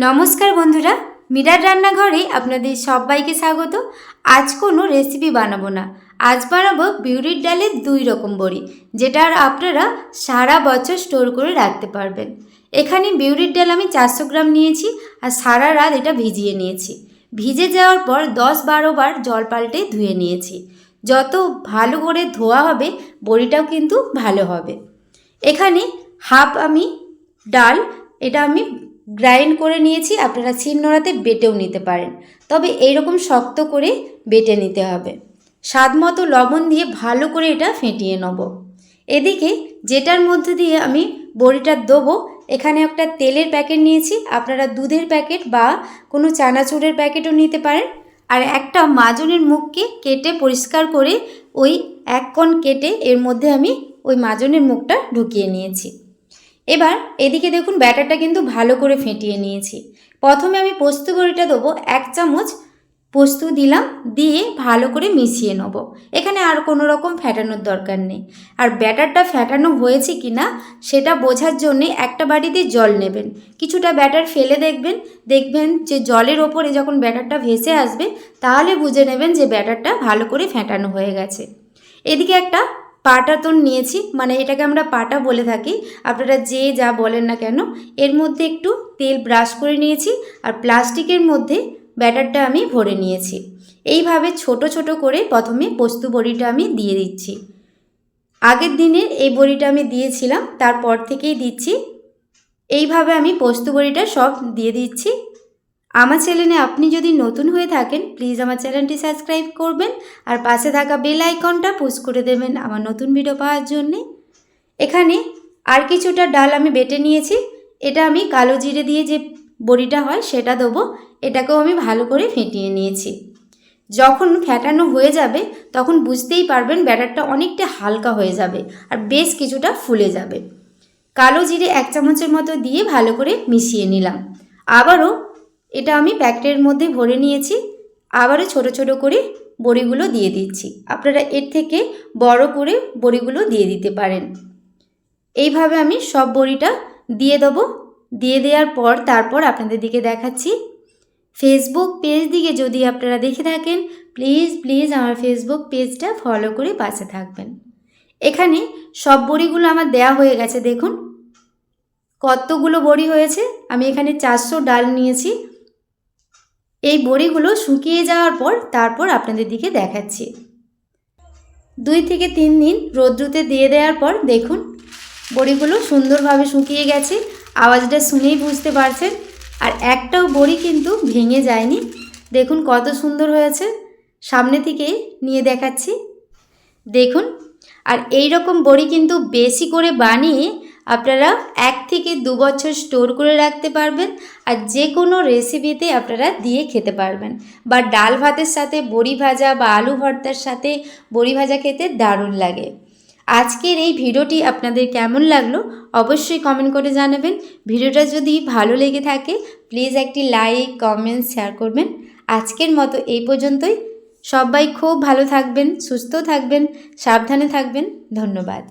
নমস্কার বন্ধুরা, মীরার রান্নাঘরে আপনাদের সবাইকে স্বাগত। আজ কোনো রেসিপি বানাবো না, আজ বানাবো বিউলির ডালের 2 রকম বড়ি, যেটা আপনারা সারা বছর স্টোর করে রাখতে পারবেন। এখানে বিউলির ডাল আমি 400 গ্রাম নিয়েছি আর সারা রাত এটা ভিজিয়ে নিয়েছি। ভিজে যাওয়ার পর 10-12 বার জল পাল্টে ধুয়ে নিয়েছি। যত ভালো করে ধোয়া হবে বড়িটাও কিন্তু ভালো হবে। এখানে হাফ আমি ডাল এটা আমি গ্রাইন্ড করে নিয়েছি, আপনারা শিলনোড়াতে বেটেও নিতে পারেন, তবে এইরকম শক্ত করে বেটে নিতে হবে। স্বাদ মতো লবণ দিয়ে ভালো করে এটা ফেটিয়ে নেব। এদিকে যেটার মধ্যে দিয়ে আমি বড়িটা দেবো, এখানে একটা তেলের প্যাকেট নিয়েছি, আপনারা দুধের প্যাকেট বা কোনো চানাচুরের প্যাকেটও নিতে পারেন। আর একটা মাজনের মুখকে কেটে পরিষ্কার করে ওই 1 কোণ কেটে এর মধ্যে আমি ওই মাজনের মুখটা ঢুকিয়ে নিয়েছি। এবার এদিকে দেখুন ব্যাটারটা কিন্তু ভালো করে ফেটিয়ে নিয়েছি। প্রথমে আমি পোস্ত বড়িটা দেবো, 1 চামচ পোস্ত দিলাম, দিয়ে ভালো করে মিশিয়ে নেব। এখানে আর কোনো রকম ফেটানোর দরকার নেই। আর ব্যাটারটা ফেটানো হয়েছে কি না সেটা বোঝার জন্যে একটা বাটিতে জল নেবেন, কিছুটা ব্যাটার ফেলে দেখবেন যে জলের ওপরে যখন ব্যাটারটা ভেসে আসবে তাহলে বুঝে নেবেন যে ব্যাটারটা ভালো করে ফেটানো হয়ে গেছে। এদিকে একটা পাটাতন নিয়েছি, মানে এটাকে আমরা পাটা বলে থাকি, আপনারা যে যা বলেন না কেন। এর মধ্যে একটু তেল ব্রাশ করে নিয়েছি আর প্লাস্টিকের মধ্যে ব্যাটারটা আমি ভরে নিয়েছি। এইভাবে ছোট ছোট করে প্রথমে পোস্ত বড়িটা আমি দিয়ে দিচ্ছি। আগের দিনের এই বড়িটা আমি দিয়েছিলাম, তারপর থেকেই দিচ্ছি। এইভাবে আমি পোস্ত বড়িটা সব দিয়ে দিচ্ছি। আমার চ্যানেলে আপনি যদি নতুন হয়ে থাকেন প্লিজ আমার চ্যানেলটি সাবস্ক্রাইব করবেন আর পাশে থাকা বেল আইকনটা পুশ করে দেবেন আমার নতুন ভিডিও পাওয়ার জন্যে। এখানে আর কিছুটা ডাল আমি বেটে নিয়েছি, এটা আমি কালো জিরে দিয়ে যে বড়িটা হয় সেটা দেবো। এটাকেও আমি ভালো করে ফেটিয়ে নিয়েছি। যখন ফেটানো হয়ে যাবে তখন বুঝতেই পারবেন ব্যাটারটা অনেকটা হালকা হয়ে যাবে আর বেশ কিছুটা ফুলে যাবে। কালো জিরে 1 চামচের মতো দিয়ে ভালো করে মিশিয়ে নিলাম। আবারও এটা আমি প্যাকেটের মধ্যে ভরে নিয়েছি, আবারও ছোট ছোট করে বড়িগুলো দিয়ে দিচ্ছি। আপনারা এর থেকে বড় করে বড়িগুলো দিয়ে দিতে পারেন। এইভাবে আমি সব বড়িটা দিয়ে দেবো। দিয়ে দেওয়ার পর তারপর আপনাদের দিকে দেখাচ্ছি। ফেসবুক পেজ দিকে যদি আপনারা দেখে থাকেন প্লিজ আমার ফেসবুক পেজটা ফলো করে পাশে থাকবেন। এখানে সব বড়িগুলো আমার দেয়া হয়ে গেছে, দেখুন কতগুলো বড়ি হয়েছে। আমি এখানে 400 ডাল নিয়েছি। এই বড়িগুলো শুকিয়ে যাওয়ার পর তারপর আপনাদের দিকে দেখাচ্ছি। 2 থেকে 3 দিন রোদ্রুতে দিয়ে দেওয়ার পর দেখুন বড়িগুলো সুন্দরভাবে শুকিয়ে গেছে, আওয়াজটা শুনেই বুঝতে পারছেন। আর একটাও বড়ি কিন্তু ভেঙে যায়নি, দেখুন কত সুন্দর হয়েছে। সামনে থেকে নিয়ে দেখাচ্ছি, দেখুন। আর এই রকম বড়ি কিন্তু বেশি করে বানিয়ে আপনারা 1 থেকে 2 বছর স্টোর করে রাখতে পারবেন আর যে কোনো রেসিপিতে আপনারা দিয়ে খেতে পারবেন, বা ডাল ভাতের সাথে বড়ি ভাজা বা আলু ভর্তার সাথে বড়ি ভাজা খেতে দারুণ লাগে। আজকের এই ভিডিওটি আপনাদের কেমন লাগলো অবশ্যই কমেন্ট করে জানাবেন। ভিডিওটা যদি ভালো লেগে থাকে প্লিজ একটি লাইক কমেন্ট শেয়ার করবেন। আজকের মতো এই পর্যন্তই। সবাই খুব ভালো থাকবেন, সুস্থ থাকবেন, সাবধানে থাকবেন। ধন্যবাদ।